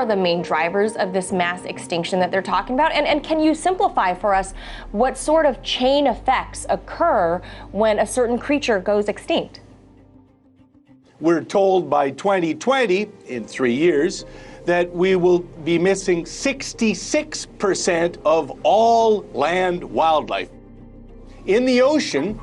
are the main drivers of this mass extinction that they're talking about? And can you simplify for us what sort of chain effects occur when a certain creature goes extinct? We're told by 2020, in 3 years, that we will be missing 66% of all land wildlife. In the ocean,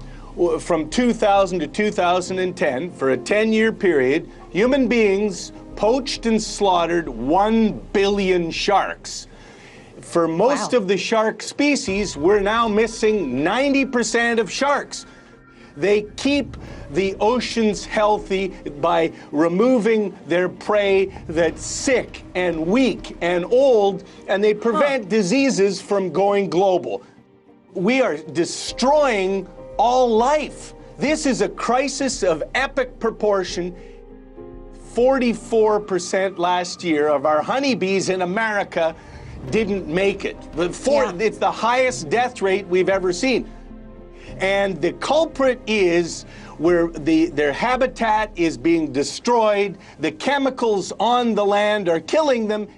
from 2000 to 2010, for a 10-year period, human beings poached and slaughtered 1 billion sharks. For most of the shark species, we're now missing 90% of sharks. They keep the oceans healthy by removing their prey that's sick and weak and old, and they prevent diseases from going global. We are destroying all life. This is a crisis of epic proportion. 44% last year of our honeybees in America didn't make it. It's the highest death rate we've ever seen. And the culprit is where their habitat is being destroyed, the chemicals on the land are killing them.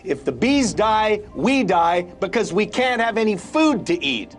If the bees die, we die because we can't have any food to eat.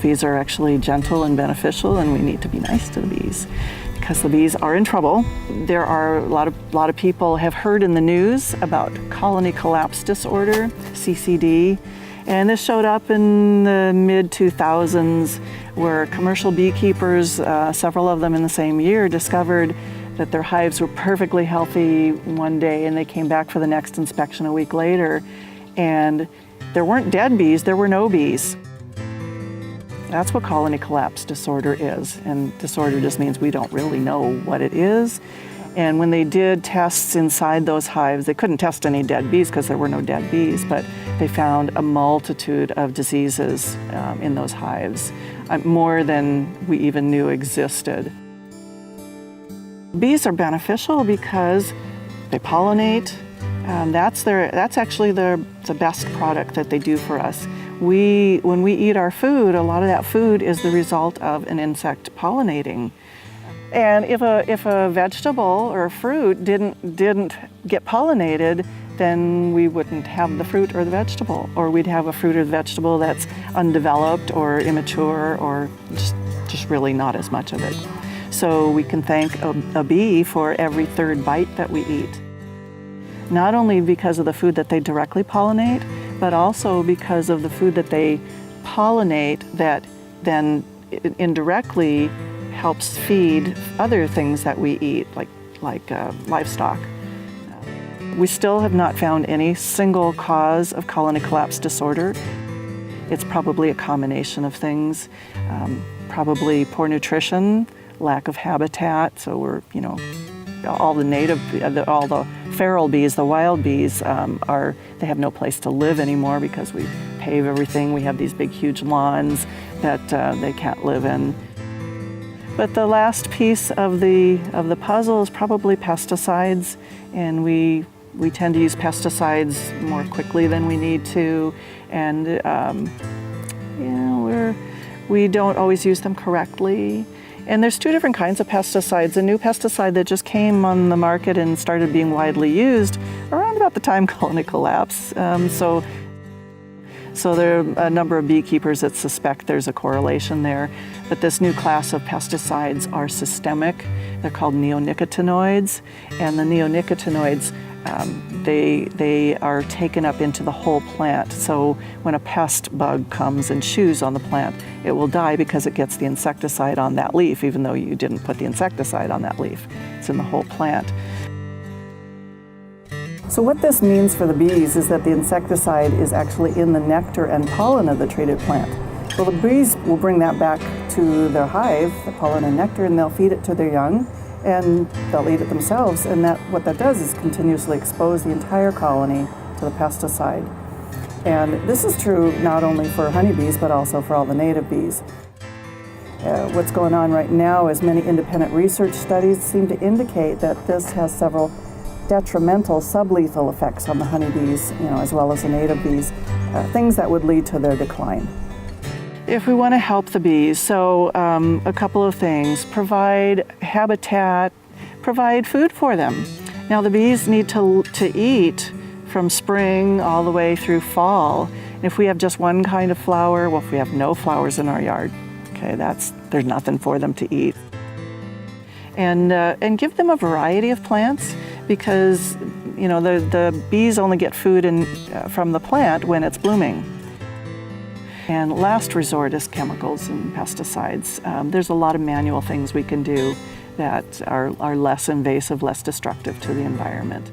Bees are actually gentle and beneficial, and we need to be nice to the bees because the bees are in trouble. There are a lot of people have heard in the news about colony collapse disorder, CCD, And this showed up in the mid-2000s, where commercial beekeepers, several of them in the same year, discovered that their hives were perfectly healthy one day, and they came back for the next inspection a week later, and there weren't dead bees, there were no bees. That's what colony collapse disorder is, and disorder just means we don't really know what it is. And when they did tests inside those hives, they couldn't test any dead bees because there were no dead bees, but they found a multitude of diseases in those hives, more than we even knew existed. Bees are beneficial because they pollinate. That's actually the best product that they do for us. When we eat our food, a lot of that food is the result of an insect pollinating. And if a vegetable or a fruit didn't get pollinated, then we wouldn't have the fruit or the vegetable, or we'd have a fruit or the vegetable that's undeveloped or immature or just really not as much of it. So we can thank a bee for every third bite that we eat. Not only because of the food that they directly pollinate, but also because of the food that they pollinate that then indirectly helps feed other things that we eat, like livestock. We still have not found any single cause of colony collapse disorder. It's probably a combination of things, probably poor nutrition, lack of habitat. So we're, all the feral bees, the wild bees, they have no place to live anymore because we pave everything. We have these big, huge lawns that they can't live in. But the last piece of the puzzle is probably pesticides, and we tend to use pesticides more quickly than we need to, and we don't always use them correctly. And there's two different kinds of pesticides. A new pesticide that just came on the market and started being widely used around about the time colony collapse. So there are a number of beekeepers that suspect there's a correlation there. But this new class of pesticides are systemic. They're called neonicotinoids. And the neonicotinoids, they are taken up into the whole plant. So when a pest bug comes and chews on the plant, it will die because it gets the insecticide on that leaf, even though you didn't put the insecticide on that leaf. It's in the whole plant. So what this means for the bees is that the insecticide is actually in the nectar and pollen of the treated plant. Well, the bees will bring that back to their hive, the pollen and nectar, and they'll feed it to their young, and they'll eat it themselves. And what that does is continuously expose the entire colony to the pesticide. And this is true not only for honeybees, but also for all the native bees. What's going on right now is many independent research studies seem to indicate that this has several detrimental sublethal effects on the honeybees, as well as the native bees, things that would lead to their decline. If we want to help the bees, so a couple of things: provide habitat, provide food for them. Now the bees need to eat from spring all the way through fall. And if we have just one kind of flower, well, if we have no flowers in our yard, okay, there's nothing for them to eat. And give them a variety of plants, because the bees only get food from the plant when it's blooming. And last resort is chemicals and pesticides. There's a lot of manual things we can do that are less invasive, less destructive to the environment.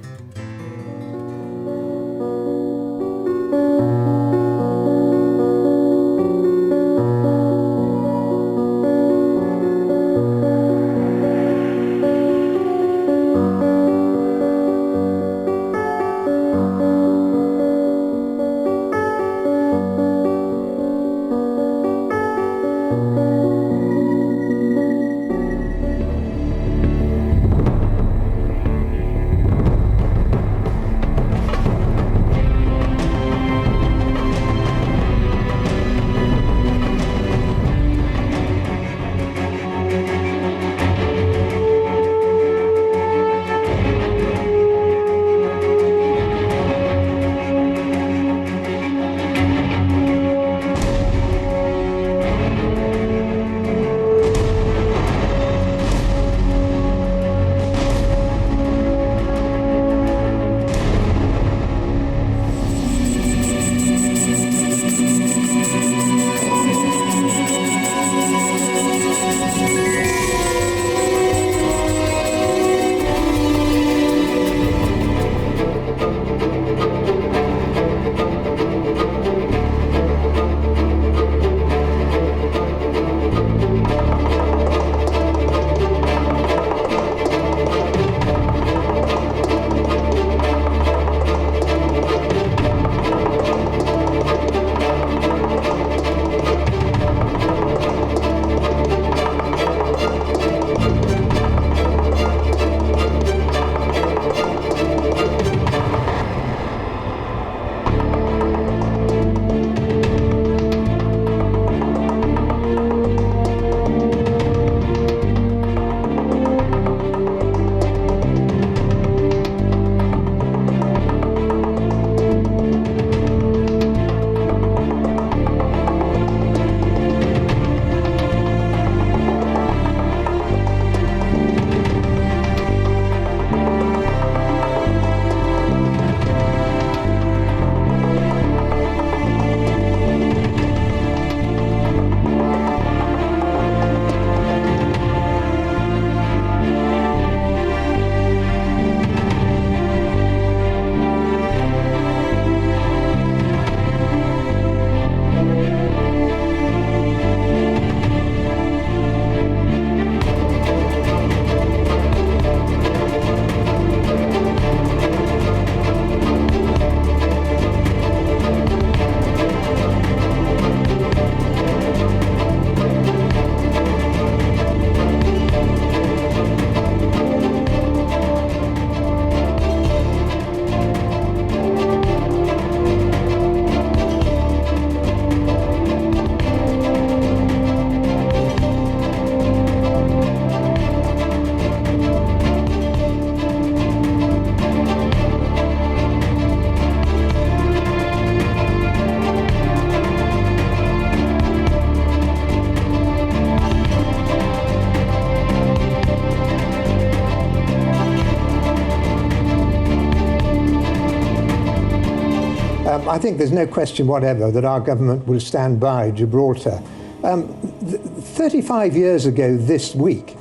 I think there's no question whatever that our government will stand by Gibraltar. 35 years ago this week,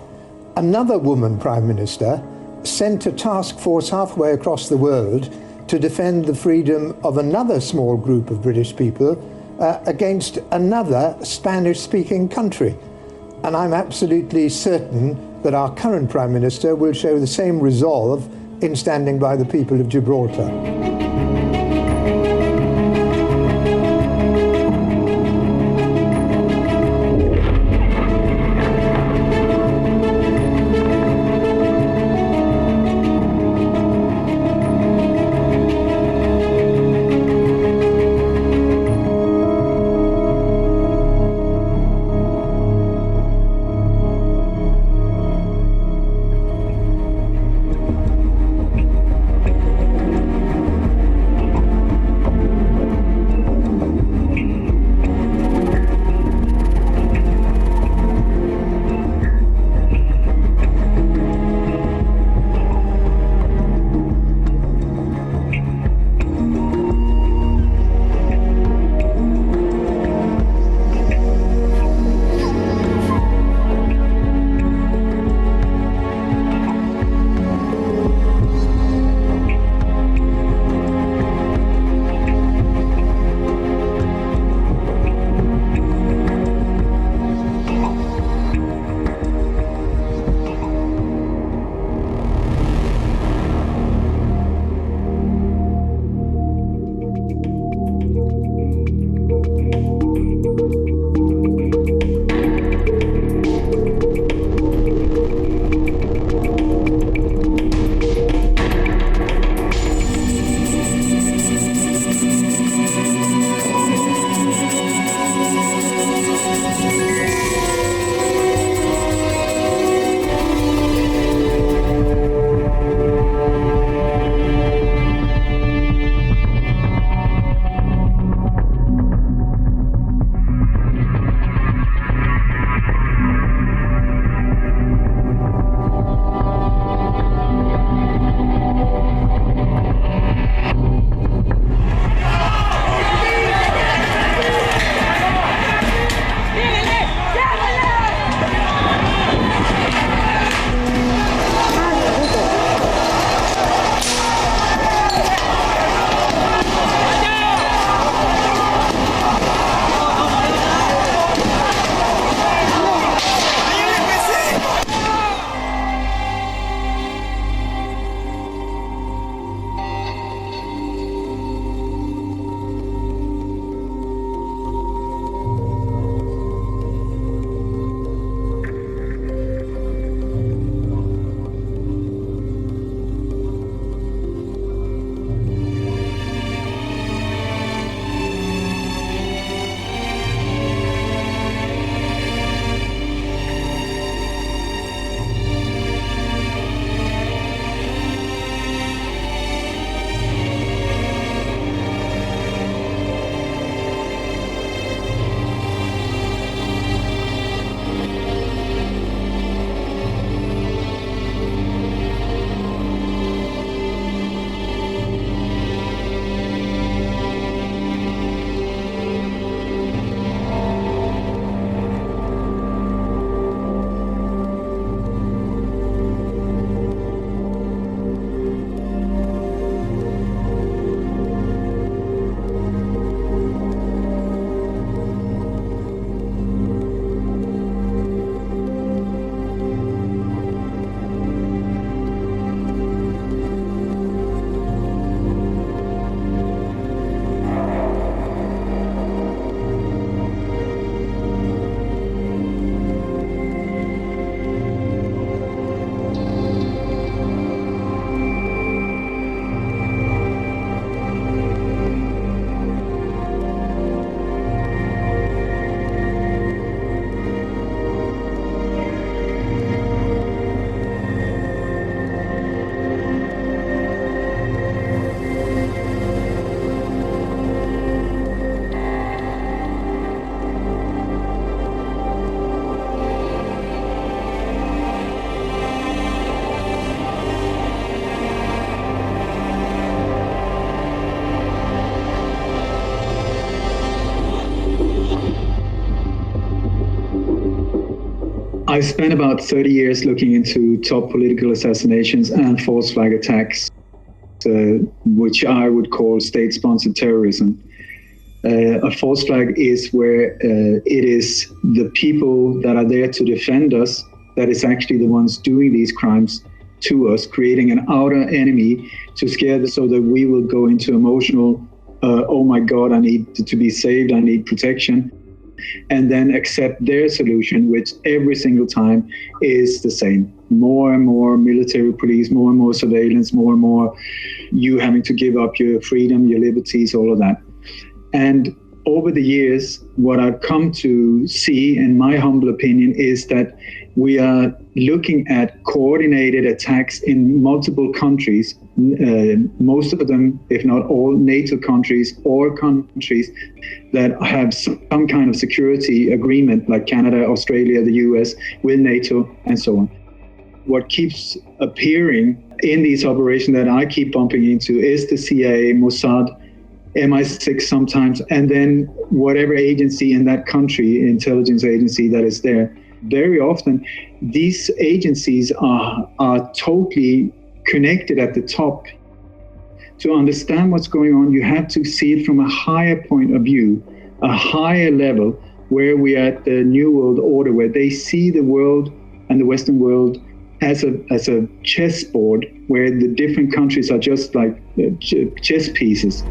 another woman Prime Minister sent a task force halfway across the world to defend the freedom of another small group of British people against another Spanish-speaking country. And I'm absolutely certain that our current Prime Minister will show the same resolve in standing by the people of Gibraltar. I spent about 30 years looking into top political assassinations and false flag attacks, which I would call state-sponsored terrorism. A false flag is where it is the people that are there to defend us that is actually the ones doing these crimes to us, creating an outer enemy to scare us so that we will go into emotional, oh my God, I need to be saved, I need protection, and then accept their solution, which every single time is the same. More and more military police, more and more surveillance, more and more you having to give up your freedom, your liberties, all of that. And over the years, what I've come to see, in my humble opinion, is that we are looking at coordinated attacks in multiple countries, most of them, if not all, NATO countries or countries that have some kind of security agreement, like Canada, Australia, the US, with NATO, and so on. What keeps appearing in these operations that I keep bumping into is the CIA, Mossad, MI6 sometimes, and then whatever agency in that country, intelligence agency that is there. Very often, these agencies are totally connected at the top. To understand what's going on, you have to see it from a higher point of view, a higher level, where we are at the New World Order, where they see the world and the Western world as a chessboard, where the different countries are just like chess pieces.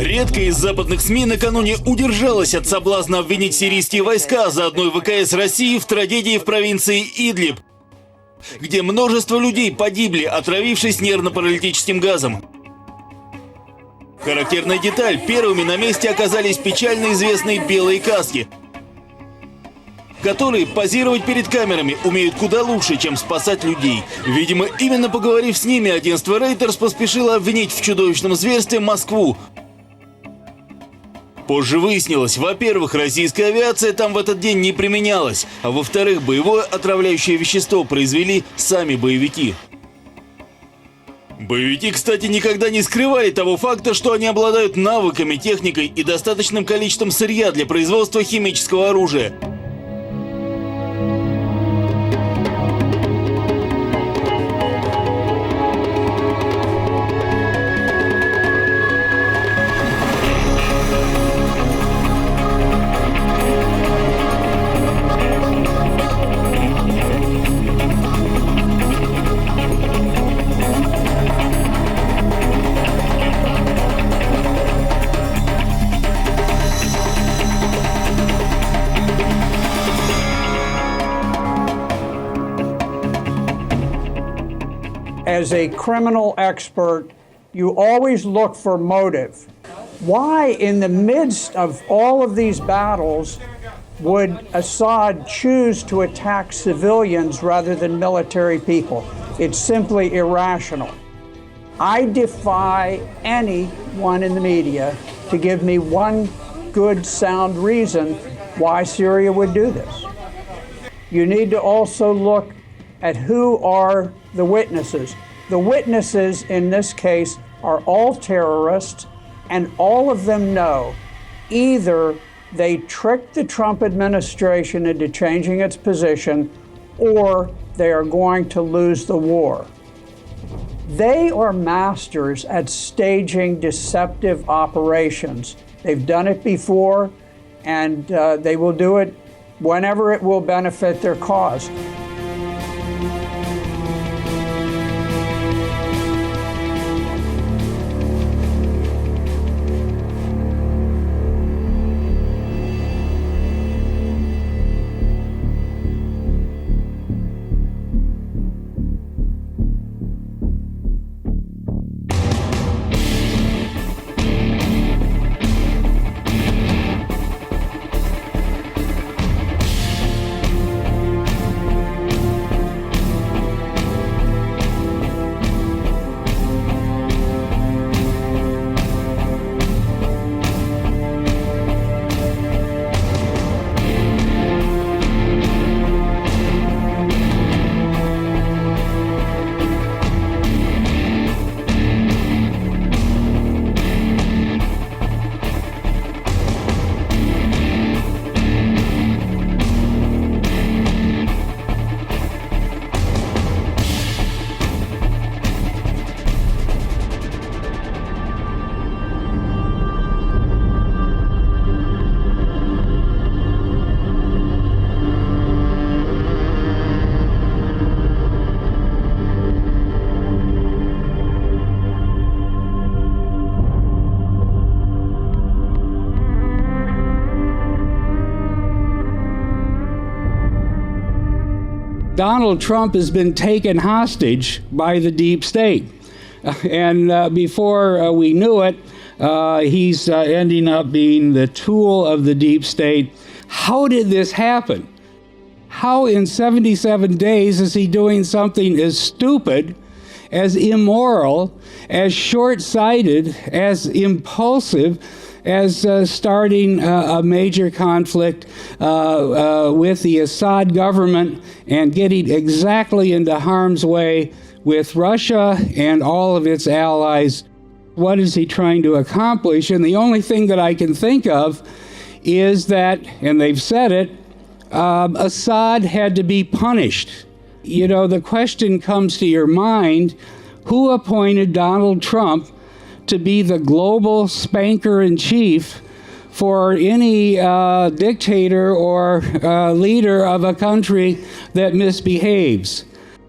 Редкая из западных СМИ накануне удержалась от соблазна обвинить сирийские войска, а заодно и ВКС России в трагедии в провинции Идлиб, где множество людей погибли, отравившись нервно-паралитическим газом. Характерная деталь – первыми на месте оказались печально известные белые каски, которые позировать перед камерами умеют куда лучше, чем спасать людей. Видимо, именно поговорив с ними, агентство Reuters поспешило обвинить в чудовищном зверстве Москву. Позже выяснилось, во-первых, российская авиация там в этот день не применялась, а во-вторых, боевое отравляющее вещество произвели сами боевики. Боевики, кстати, никогда не скрывали того факта, что они обладают навыками, техникой и достаточным количеством сырья для производства химического оружия. As a criminal expert, you always look for motive. Why, in the midst of all of these battles, would Assad choose to attack civilians rather than military people? It's simply irrational. I defy anyone in the media to give me one good, sound reason why Syria would do this. You need to also look at who are the witnesses. The witnesses in this case are all terrorists, and all of them know either they tricked the Trump administration into changing its position, or they are going to lose the war. They are masters at staging deceptive operations. They've done it before, and they will do it whenever it will benefit their cause. Donald Trump has been taken hostage by the deep state. And before we knew it, he's ending up being the tool of the deep state. How did this happen? How in 77 days is he doing something as stupid, as immoral, as short-sighted, as impulsive, as starting a major conflict with the Assad government and getting exactly into harm's way with Russia and all of its allies? What is he trying to accomplish? And the only thing that I can think of is that, and they've said it, Assad had to be punished. You know, the question comes to your mind, who appointed Donald Trump to be the global spanker-in-chief for any dictator or leader of a country that misbehaves?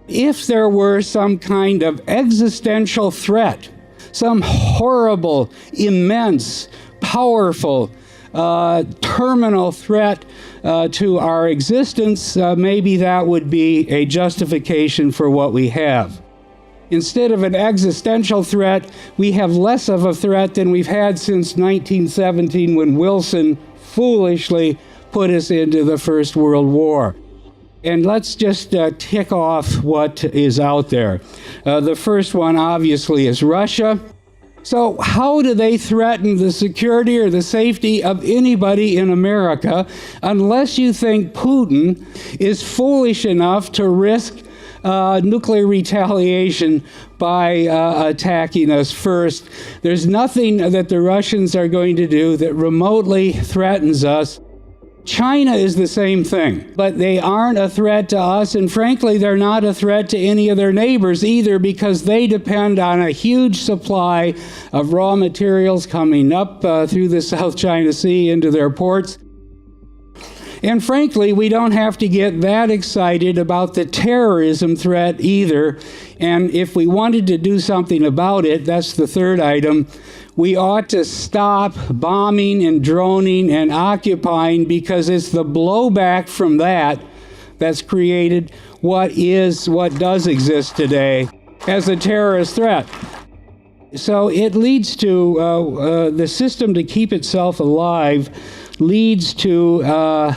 If there were some kind of existential threat, some horrible, immense, powerful, terminal threat to our existence, maybe that would be a justification for what we have. Instead of an existential threat, we have less of a threat than we've had since 1917, when Wilson foolishly put us into the First World War. And let's just tick off what is out there. The first one, obviously, is Russia. So how do they threaten the security or the safety of anybody in America unless you think Putin is foolish enough to risk nuclear retaliation by attacking us first? There's nothing that the Russians are going to do that remotely threatens us. China is the same thing, but they aren't a threat to us, and frankly, they're not a threat to any of their neighbors either, because they depend on a huge supply of raw materials coming up through the South China Sea into their ports. And frankly, we don't have to get that excited about the terrorism threat either. And if we wanted to do something about it, that's the third item, we ought to stop bombing and droning and occupying, because it's the blowback from that that's created what does exist today as a terrorist threat. So it leads to the system to keep itself alive leads to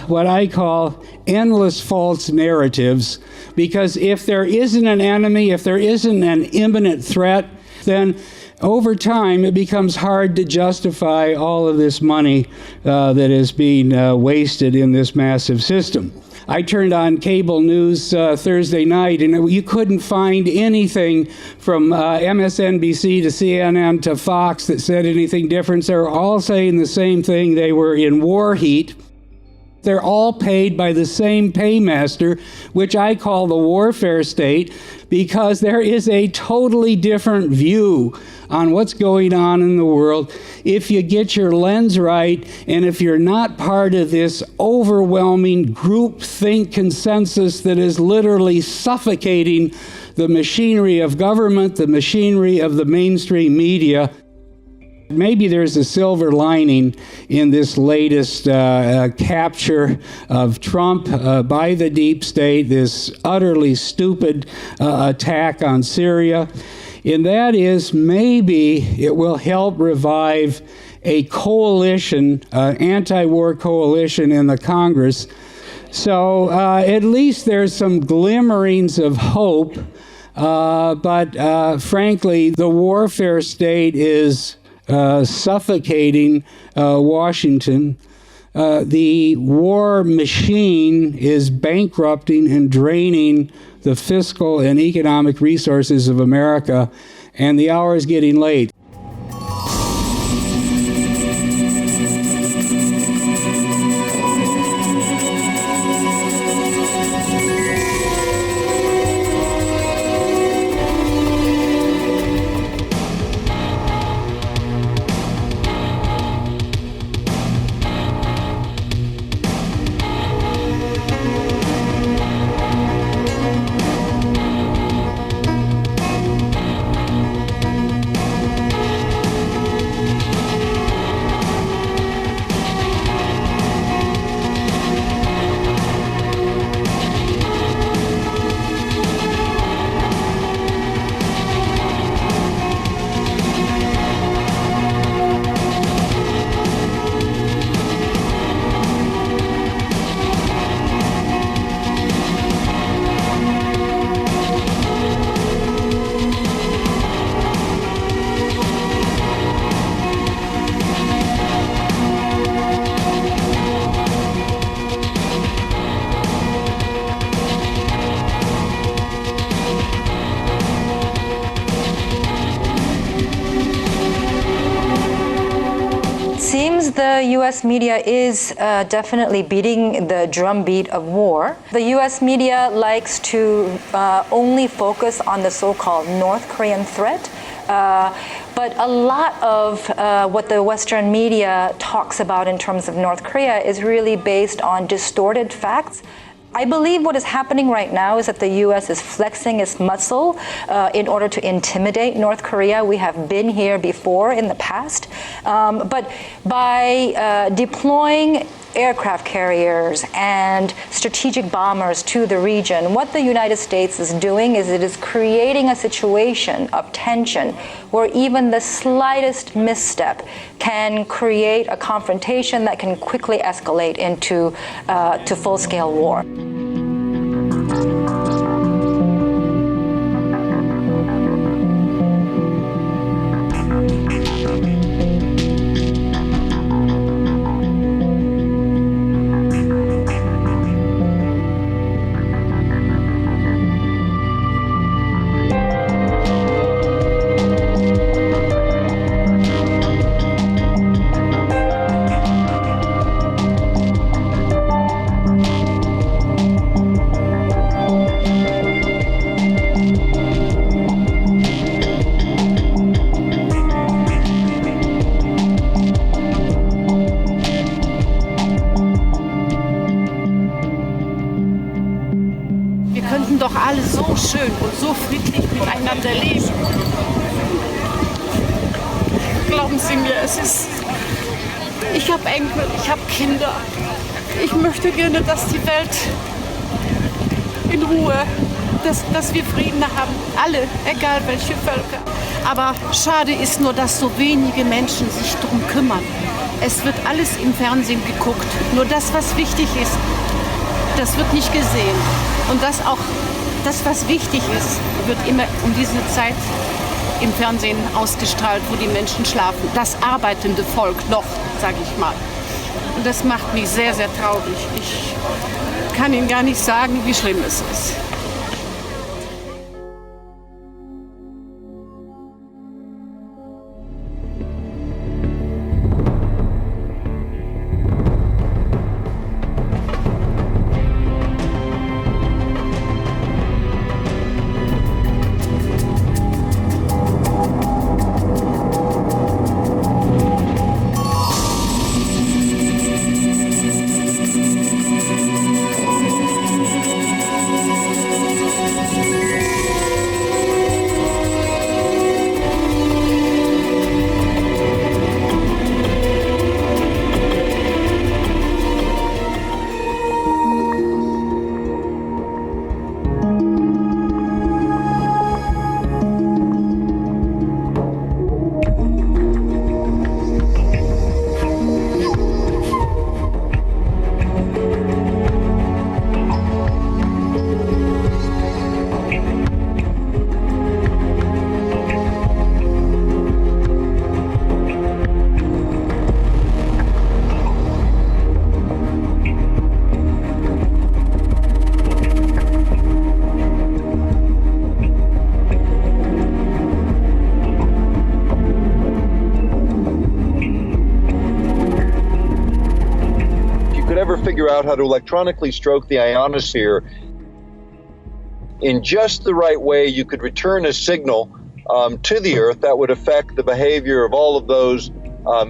what I call endless false narratives, because if there isn't an enemy, if there isn't an imminent threat, then over time it becomes hard to justify all of this money that is being wasted in this massive system. I turned on cable news Thursday night, and you couldn't find anything from MSNBC to CNN to Fox that said anything different. They were all saying the same thing. They were in war heat. They're all paid by the same paymaster, which I call the warfare state, because there is a totally different view on what's going on in the world if you get your lens right, and if you're not part of this overwhelming groupthink consensus that is literally suffocating the machinery of government, the machinery of the mainstream media. Maybe there's a silver lining in this latest capture of Trump by the deep state, this utterly stupid attack on Syria. And that is, maybe it will help revive a coalition, anti-war coalition in the Congress. So at least there's some glimmerings of hope. But frankly, the warfare state is suffocating Washington. The war machine is bankrupting and draining the fiscal and economic resources of America, and the hour is getting late. The U.S. media is definitely beating the drumbeat of war. The U.S. media likes to only focus on the so-called North Korean threat. But a lot of what the Western media talks about in terms of North Korea is really based on distorted facts. I believe what is happening right now is that the U.S. is flexing its muscle in order to intimidate North Korea. We have been here before in the past. But by deploying aircraft carriers and strategic bombers to the region, what the United States is doing is it is creating a situation of tension where even the slightest misstep can create a confrontation that can quickly escalate into to full-scale war. Schön und so friedlich miteinander leben. Glauben Sie mir, ich habe Enkel, ich habe Kinder. Ich möchte gerne, dass die Welt in Ruhe, dass wir Frieden haben, alle, egal welche Völker. Aber schade ist nur, dass so wenige Menschen sich darum kümmern. Es wird alles im Fernsehen geguckt, nur das, was wichtig ist, das wird nicht gesehen. Und das auch das, was wichtig ist, wird immer um diese Zeit im Fernsehen ausgestrahlt, wo die Menschen schlafen. Das arbeitende Volk noch, sage ich mal. Und das macht mich sehr, sehr traurig. Ich kann Ihnen gar nicht sagen, wie schlimm es ist. Figure out how to electronically stroke the ionosphere in just the right way, you could return a signal to the Earth that would affect the behavior of all of those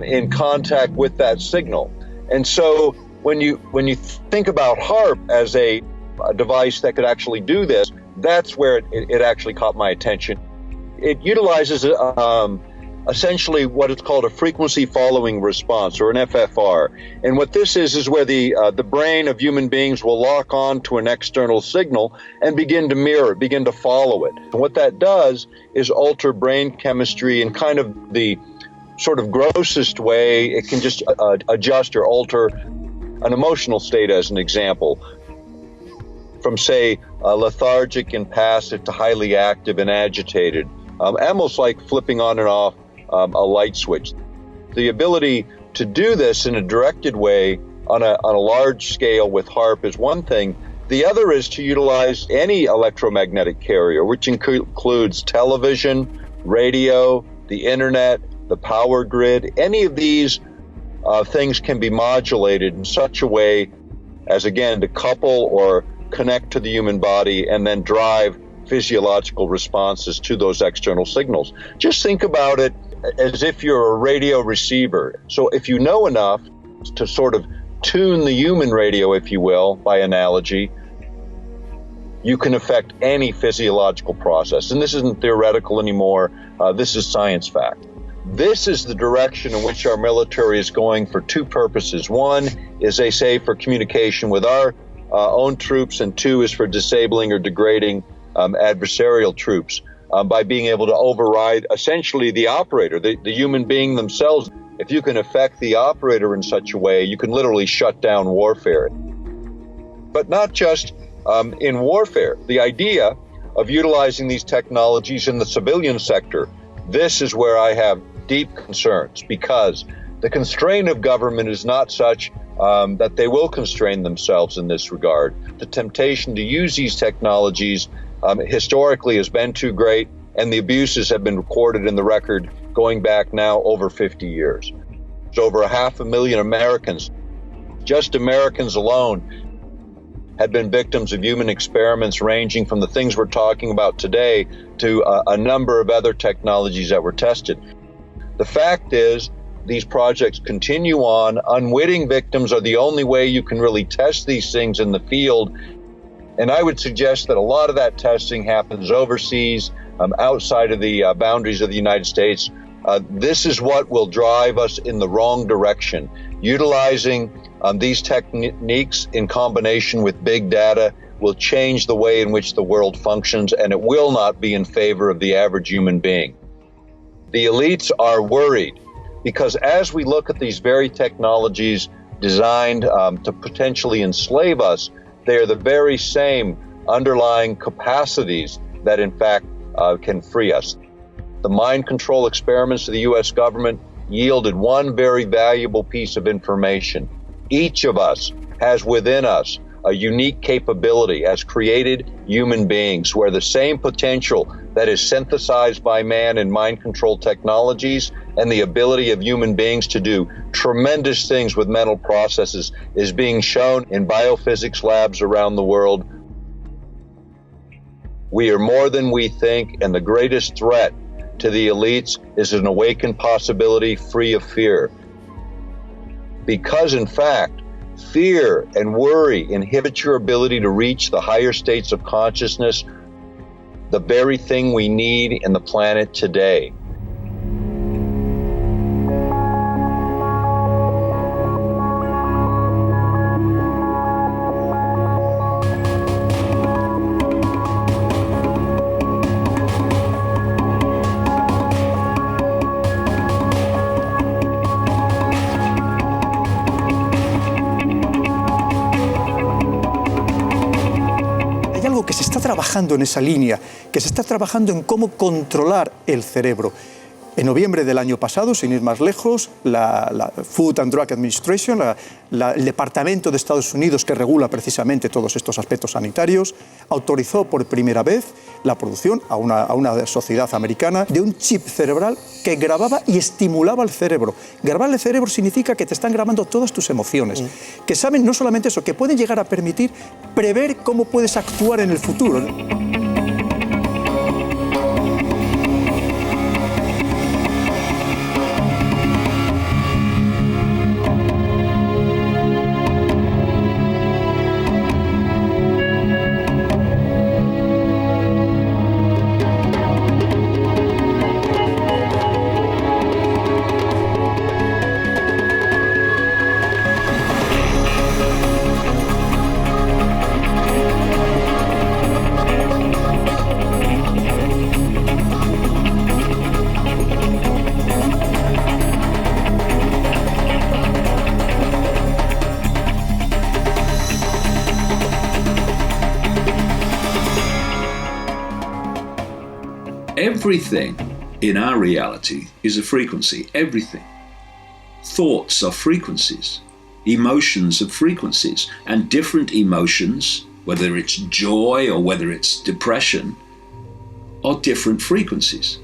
in contact with that signal. And so when you think about HAARP as a device that could actually do this, that's where it actually caught my attention. It utilizes essentially what is called a frequency following response, or an FFR. And what this is where the brain of human beings will lock on to an external signal and begin to mirror it, begin to follow it. And what that does is alter brain chemistry in kind of the sort of grossest way. It can just adjust or alter an emotional state, as an example, from, say, lethargic and passive to highly active and agitated, almost like flipping on and off a light switch. The ability to do this in a directed way on a large scale with HAARP is one thing. The other is to utilize any electromagnetic carrier, which includes television, radio, the internet, the power grid. Any of these things can be modulated in such a way as, again, to couple or connect to the human body and then drive physiological responses to those external signals. Just think about it as if you're a radio receiver. So if you know enough to sort of tune the human radio, if you will, by analogy, you can affect any physiological process. And this isn't theoretical anymore. This is science fact. This is the direction in which our military is going for two purposes. One is, they say, for communication with our own troops, and two is for disabling or degrading adversarial troops by being able to override essentially the operator, the human being themselves. If you can affect the operator in such a way, you can literally shut down warfare. But not just in warfare. The idea of utilizing these technologies in the civilian sector, this is where I have deep concerns, because the constraint of government is not such that they will constrain themselves in this regard. The temptation to use these technologies historically has been too great, and the abuses have been recorded in the record going back now over 50 years. There's over 500,000 Americans, just Americans alone, had been victims of human experiments ranging from the things we're talking about today to a number of other technologies that were tested. The fact is, these projects continue on. Unwitting victims are the only way you can really test these things in the field. And I would suggest that a lot of that testing happens overseas, outside of the boundaries of the United States. This is what will drive us in the wrong direction. Utilizing these techniques in combination with big data will change the way in which the world functions, and it will not be in favor of the average human being. The elites are worried because as we look at these very technologies designed to potentially enslave us, they are the very same underlying capacities that in fact can free us. The mind control experiments of the U.S. government yielded one very valuable piece of information. Each of us has within us a unique capability as created human beings where the same potential that is synthesized by man in mind control technologies and the ability of human beings to do tremendous things with mental processes is being shown in biophysics labs around the world. We are more than we think, and the greatest threat to the elites is an awakened possibility free of fear. Because in fact, fear and worry inhibit your ability to reach the higher states of consciousness, the very thing we need in the planet today. Que se está trabajando en esa línea, que se está trabajando en cómo controlar el cerebro. En noviembre del año pasado, sin ir más lejos, la Food and Drug Administration, el Departamento de Estados Unidos que regula precisamente todos estos aspectos sanitarios, autorizó por primera vez la producción a una sociedad americana de un chip cerebral que grababa y estimulaba el cerebro. Grabar el cerebro significa que te están grabando todas tus emociones, que saben no solamente eso, que pueden llegar a permitir prever cómo puedes actuar en el futuro. Everything in our reality is a frequency, everything. Thoughts are frequencies, emotions are frequencies, and different emotions, whether it's joy or whether it's depression, are different frequencies.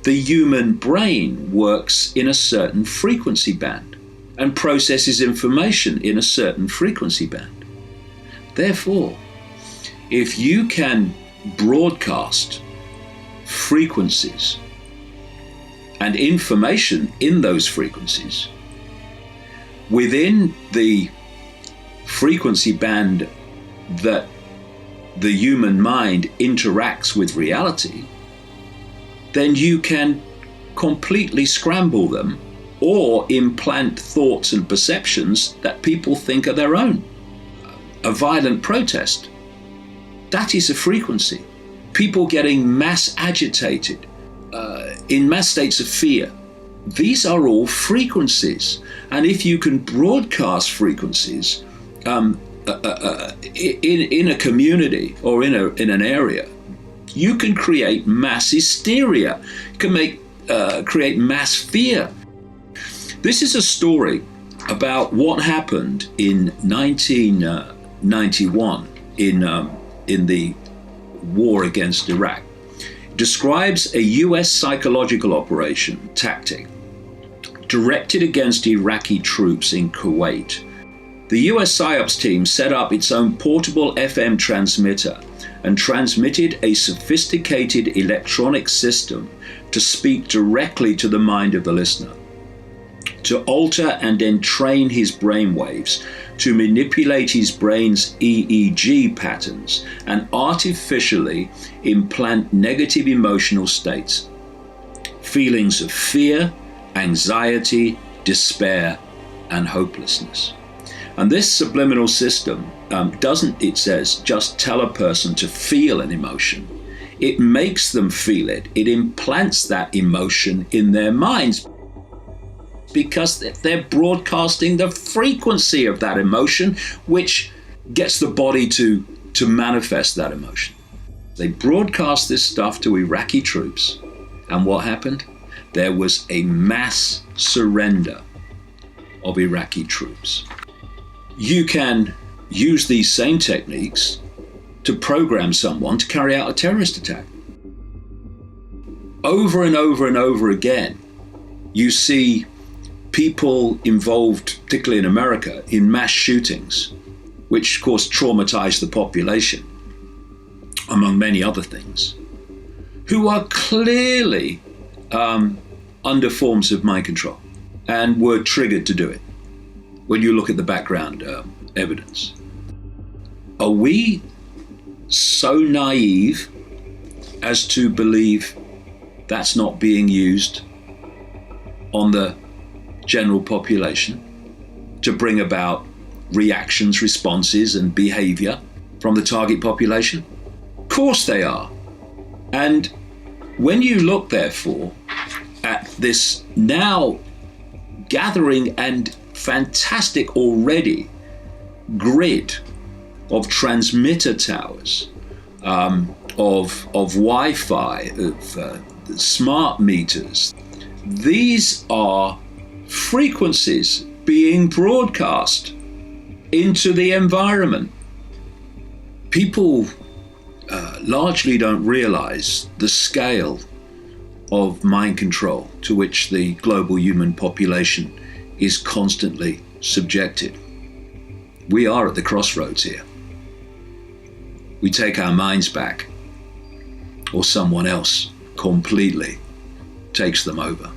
The human brain works in a certain frequency band and processes information in a certain frequency band. Therefore, if you can broadcast frequencies and information in those frequencies within the frequency band that the human mind interacts with reality, then you can completely scramble them or implant thoughts and perceptions that people think are their own. A violent protest, that is a frequency. People getting mass agitated, in mass states of fear. These are all frequencies. And if you can broadcast frequencies in a community or in an area, you can create mass hysteria. You can create mass fear. This is a story about what happened in 1991 in the war against Iraq. It describes a US psychological operation tactic directed against Iraqi troops in Kuwait. The US PSYOPs team set up its own portable FM transmitter and transmitted a sophisticated electronic system to speak directly to the mind of the listener, to alter and entrain his brainwaves, to manipulate his brain's EEG patterns and artificially implant negative emotional states, feelings of fear, anxiety, despair, and hopelessness. And this subliminal system doesn't, it says, just tell a person to feel an emotion. It makes them feel it. It implants that emotion in their minds, because they're broadcasting the frequency of that emotion, which gets the body to manifest that emotion. They broadcast this stuff to Iraqi troops, and what happened? There was a mass surrender of Iraqi troops. you can use these same techniques to program someone to carry out a terrorist attack. Over and over and over again, you see people involved, particularly in America, in mass shootings, which of course traumatize the population, among many other things, who are clearly under forms of mind control and were triggered to do it when you look at the background evidence. Are we so naive as to believe that's not being used on the general population to bring about reactions, responses, and behavior from the target population? Of course they are. And when you look, therefore, at this now gathering and fantastic already grid of transmitter towers, of Wi-Fi, of smart meters, these are frequencies being broadcast into the environment. People largely don't realize the scale of mind control to which the global human population is constantly subjected. We are at the crossroads here. We take our minds back, or someone else completely takes them over.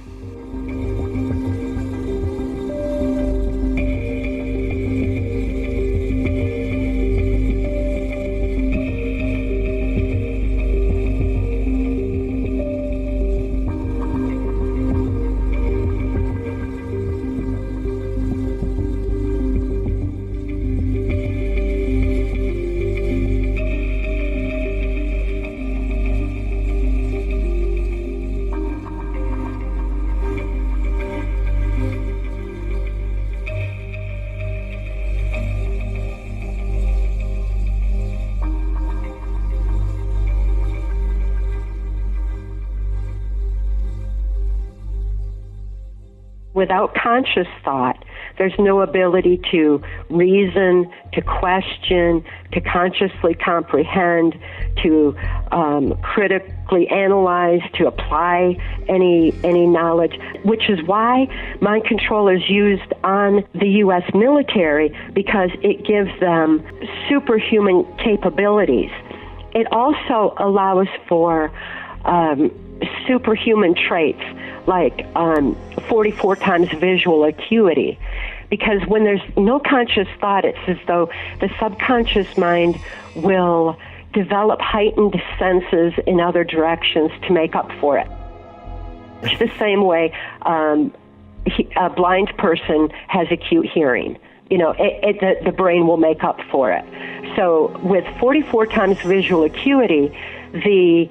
Without conscious thought, there's no ability to reason, to question, to consciously comprehend, to critically analyze, to apply any knowledge, which is why mind control is used on the U.S. military, because it gives them superhuman capabilities. It also allows for superhuman traits like 44 times visual acuity, because when there's no conscious thought, it's as though the subconscious mind will develop heightened senses in other directions to make up for it. It's the same way a blind person has acute hearing. You know, the brain will make up for it. So with 44 times visual acuity, the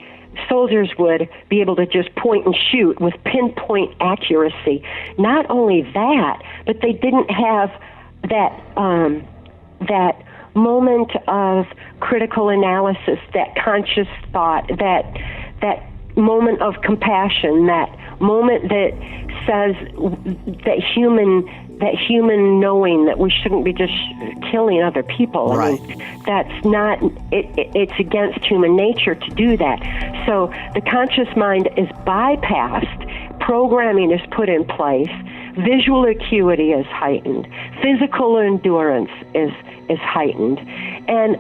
soldiers would be able to just point and shoot with pinpoint accuracy. Not only that, but they didn't have that moment of critical analysis, that conscious thought, that moment of compassion, that moment that says that human knowing that we shouldn't be just killing other people. Right. I mean, that's not, it's against human nature to do that. So the conscious mind is bypassed, programming is put in place, visual acuity is heightened, physical endurance is heightened. And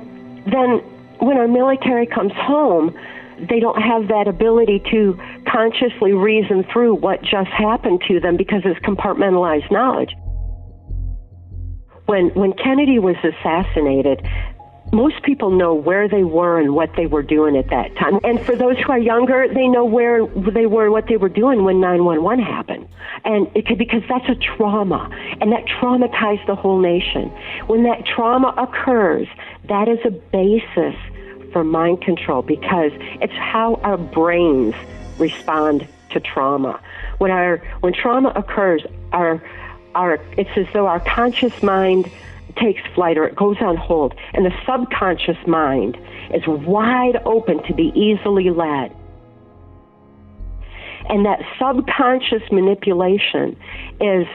then when our military comes home, they don't have that ability to consciously reason through what just happened to them because it's compartmentalized knowledge. When Kennedy was assassinated, most people know where they were and what they were doing at that time. And for those who are younger, they know where they were and what they were doing when 9/11 happened. And because that's a trauma, and that traumatized the whole nation. When that trauma occurs, that is a basis for mind control, because it's how our brains respond to trauma. When trauma occurs, it's as though our conscious mind takes flight, or it goes on hold, and the subconscious mind is wide open to be easily led. And that subconscious manipulation is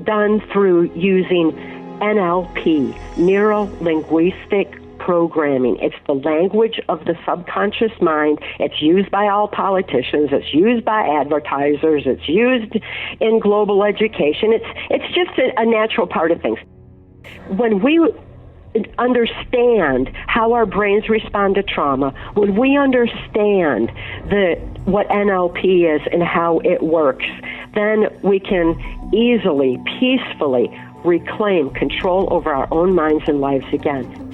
done through using NLP, neuro-linguistic programming. It's the language of the subconscious mind. It's used by all politicians. It's used by advertisers. It's used in global education. It's just a natural part of things. When we understand how our brains respond to trauma, when we understand what NLP is and how it works, then we can easily, peacefully reclaim control over our own minds and lives again.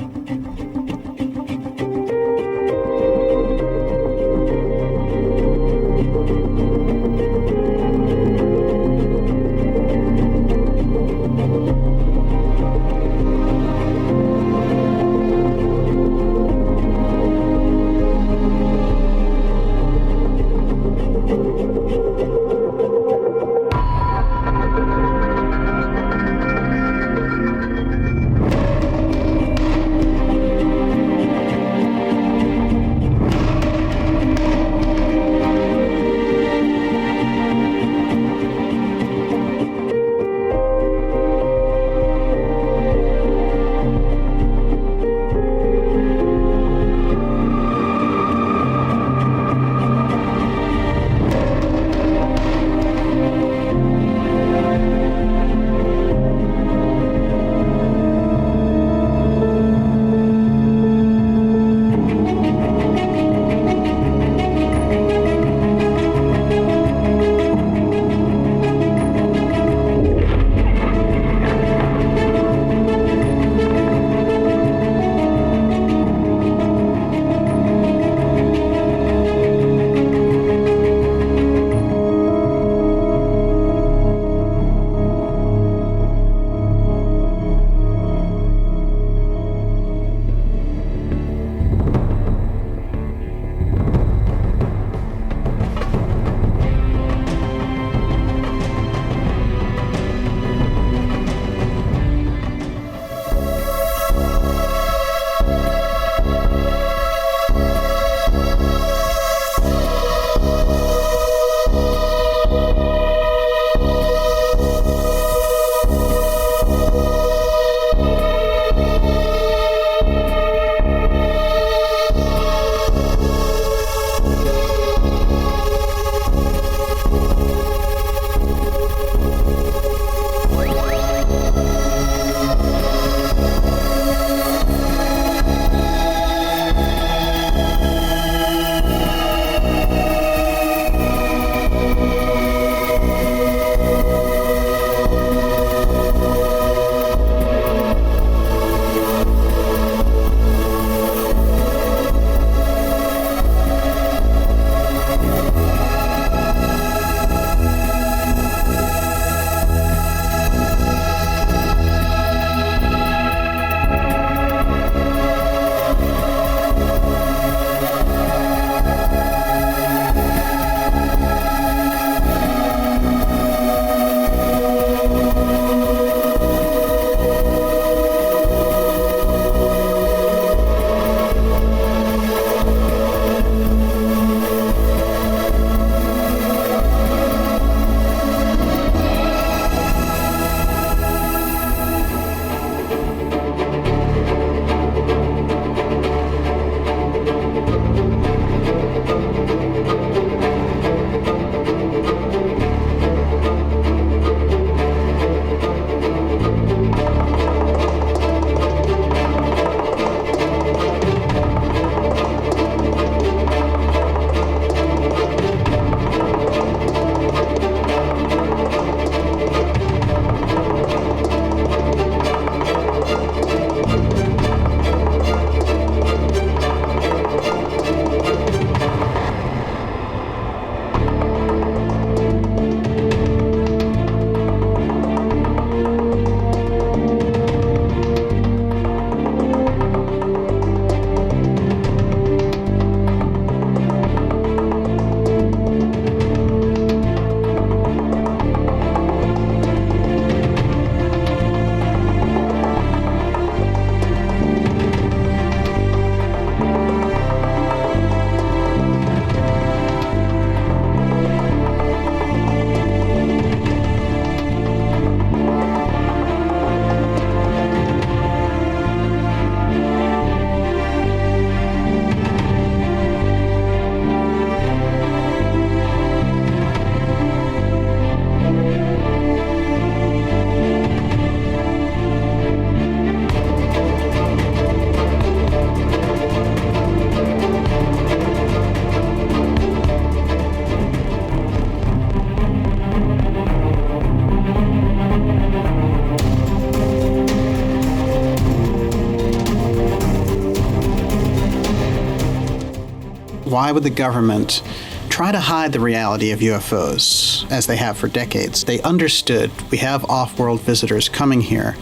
Why would the government try to hide the reality of UFOs, as they have for decades? They understood we have off-world visitors coming here,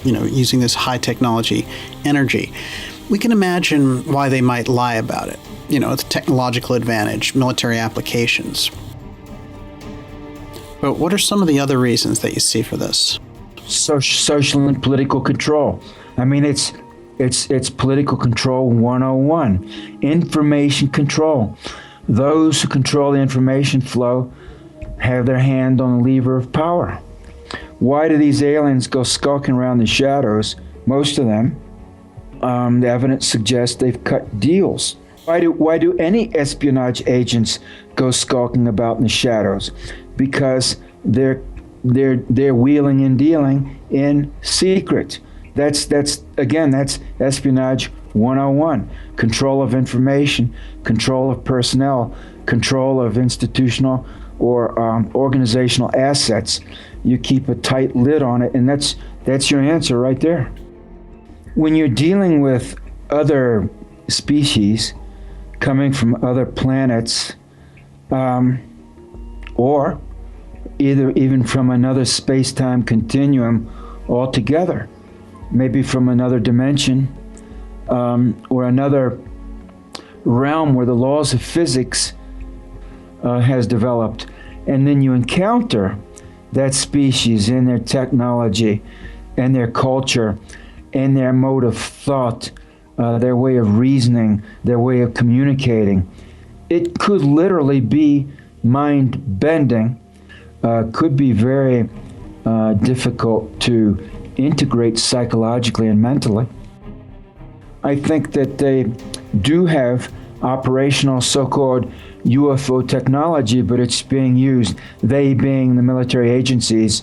using this high technology energy. We can imagine why they might lie about it. It's a technological advantage, military applications. But what are some of the other reasons that you see for this? Social and political control. I mean, it's political control 101. Information control. Those who control the information flow have their hand on the lever of power. Why do these aliens go skulking around the shadows? Most of them, the evidence suggests they've cut deals. Why do any espionage agents go skulking about in the shadows? Because they're wheeling and dealing in secret. That's espionage 101. Control of information, control of personnel, control of institutional or organizational assets. You keep a tight lid on it, and that's your answer right there. When you're dealing with other species coming from other planets, or even from another space-time continuum altogether, maybe from another dimension, or another realm where the laws of physics has developed, and then you encounter that species in their technology and their culture and their mode of thought, their way of reasoning, their way of communicating. It could literally be mind-bending, could be very difficult to integrate psychologically and mentally. I think that they do have operational so-called UFO technology, but it's being used, they being the military agencies.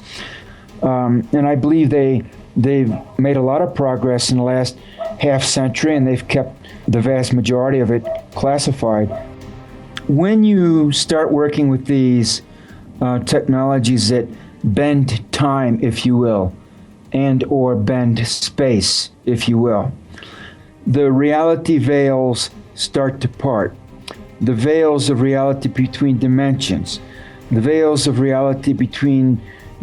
And I believe they've made a lot of progress in the last half century, and they've kept the vast majority of it classified. When you start working with these technologies that bend time, if you will, and or bend space, if you will, the reality veils start to part. The veils of reality between dimensions, the veils of reality between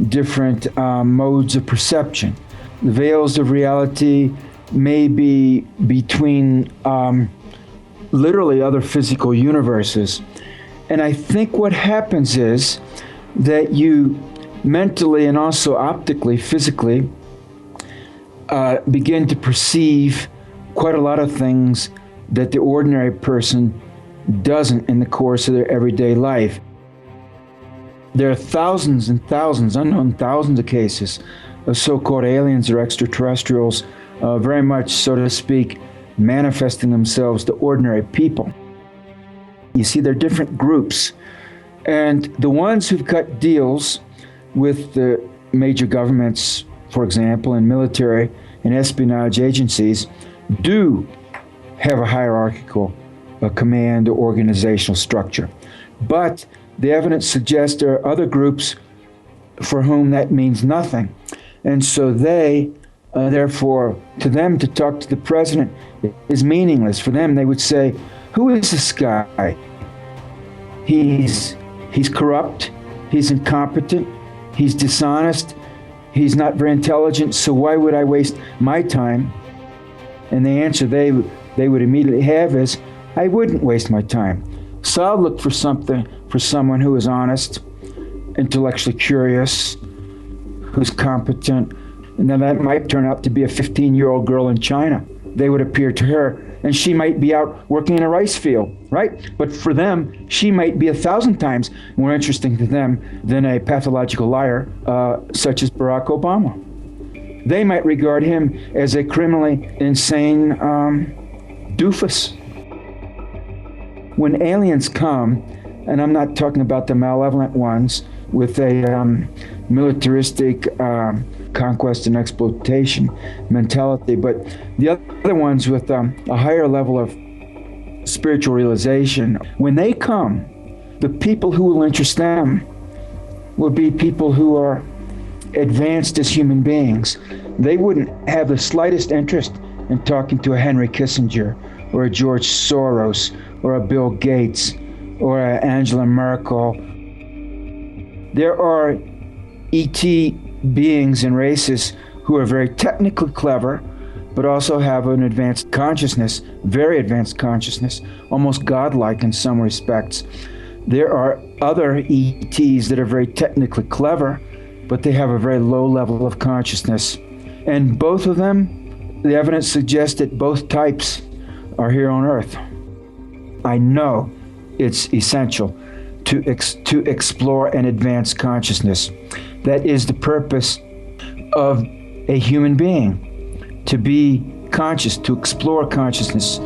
different modes of perception, the veils of reality may be between literally other physical universes. And I think what happens is that you mentally and also optically, physically, begin to perceive quite a lot of things that the ordinary person doesn't in the course of their everyday life. There are thousands and thousands, unknown thousands of cases of so-called aliens or extraterrestrials, very much, so to speak, manifesting themselves to ordinary people. You see, they're different groups. And the ones who've cut deals with the major governments, for example, and military and espionage agencies, do have a hierarchical command or organizational structure. But the evidence suggests there are other groups for whom that means nothing. And so they, therefore, to them to talk to the president is meaningless. For them, they would say, who is this guy? He's corrupt, he's incompetent, he's dishonest, he's not very intelligent, so why would I waste my time? And the answer they would immediately have is, I wouldn't waste my time. So I'll look for someone who is honest, intellectually curious, who's competent, and then that might turn out to be a 15-year-old girl in China. They would appear to her, and she might be out working in a rice field, right? But for them, she might be 1,000 times more interesting to them than a pathological liar such as Barack Obama. They might regard him as a criminally insane doofus. When aliens come, and I'm not talking about the malevolent ones with a militaristic conquest and exploitation mentality, but the other ones with a higher level of spiritual realization, when they come, the people who will interest them will be people who are advanced as human beings. They wouldn't have the slightest interest in talking to a Henry Kissinger or a George Soros, or a Bill Gates, or a Angela Merkel. There are ET beings and races who are very technically clever, but also have an advanced consciousness, very advanced consciousness, almost godlike in some respects. There are other ETs that are very technically clever, but they have a very low level of consciousness. And both of them, the evidence suggests that both types are here on Earth. I know it's essential to explore and advance consciousness. That is the purpose of a human being, to be conscious, to explore consciousness.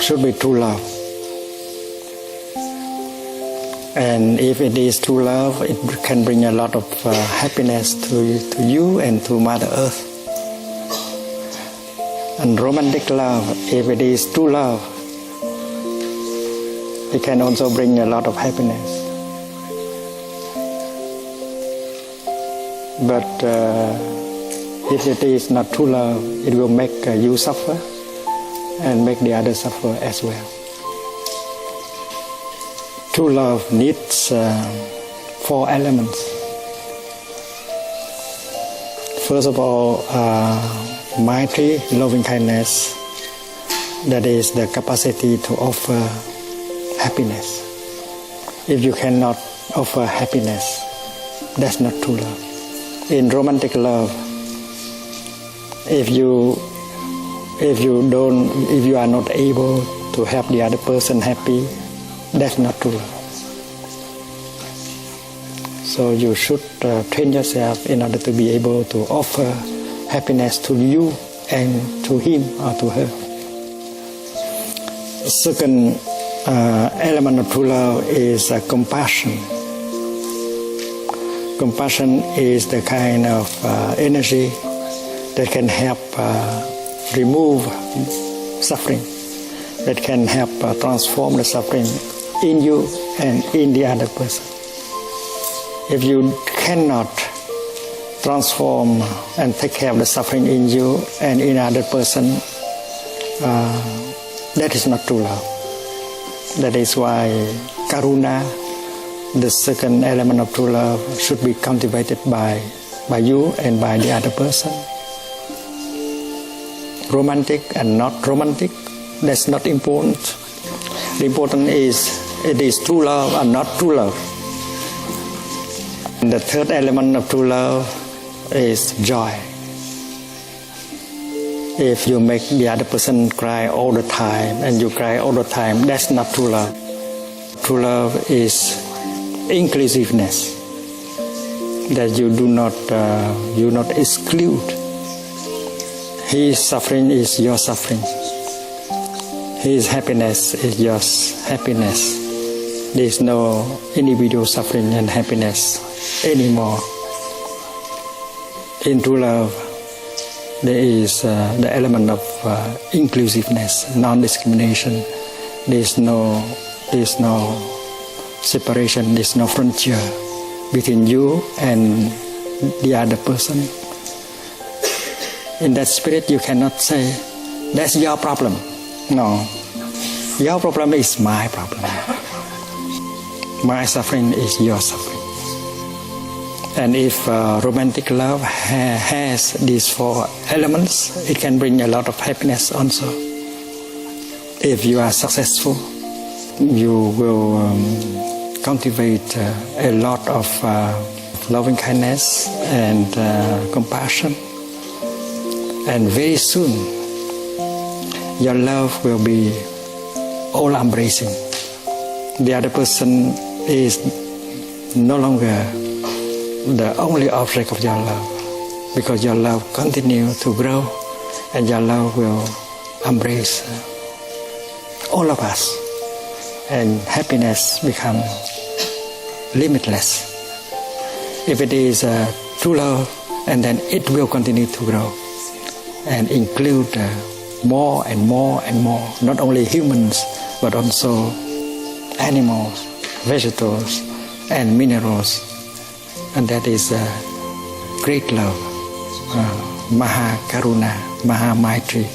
should be true love. And if it is true love, it can bring a lot of happiness to you and to Mother Earth. And romantic love, if it is true love, it can also bring a lot of happiness. But if it is not true love, it will make you suffer and make the others suffer as well. True love needs 4 elements. First of all, mighty loving kindness, that is the capacity to offer happiness. If you cannot offer happiness, that's not true love. In romantic love, if you are not able to help the other person happy, that's not true love. So you should train yourself in order to be able to offer happiness to you and to him or to her. Second element of true love is compassion. Compassion is the kind of energy that can help remove suffering, that can help transform the suffering in you and in the other person. If you cannot transform and take care of the suffering in you and in other person, that is not true love. That is why karuna, the second element of true love, should be cultivated by you and by the other person. Romantic and not romantic, that's not important. The important is it is true love and not true love. And the third element of true love is joy. If you make the other person cry all the time and you cry all the time, that's not true love. True love is inclusiveness, that you do not exclude. His suffering is your suffering. His happiness is your happiness. There is no individual suffering and happiness anymore. In true love, there is the element of inclusiveness, non-discrimination. There is no separation. There is no frontier between you and the other person. In that spirit, you cannot say, that's your problem. No, your problem is my problem. My suffering is your suffering. And if romantic love has these 4 elements, it can bring a lot of happiness also. If you are successful, you will cultivate a lot of loving kindness and compassion. And very soon, your love will be all-embracing. The other person is no longer the only object of your love, because your love continues to grow and your love will embrace all of us, and happiness becomes limitless. If it is true love, and then it will continue to grow and include more and more and more, not only humans, but also animals, vegetables, and minerals. And that is great love, Maha Karuna, Maha Maitri.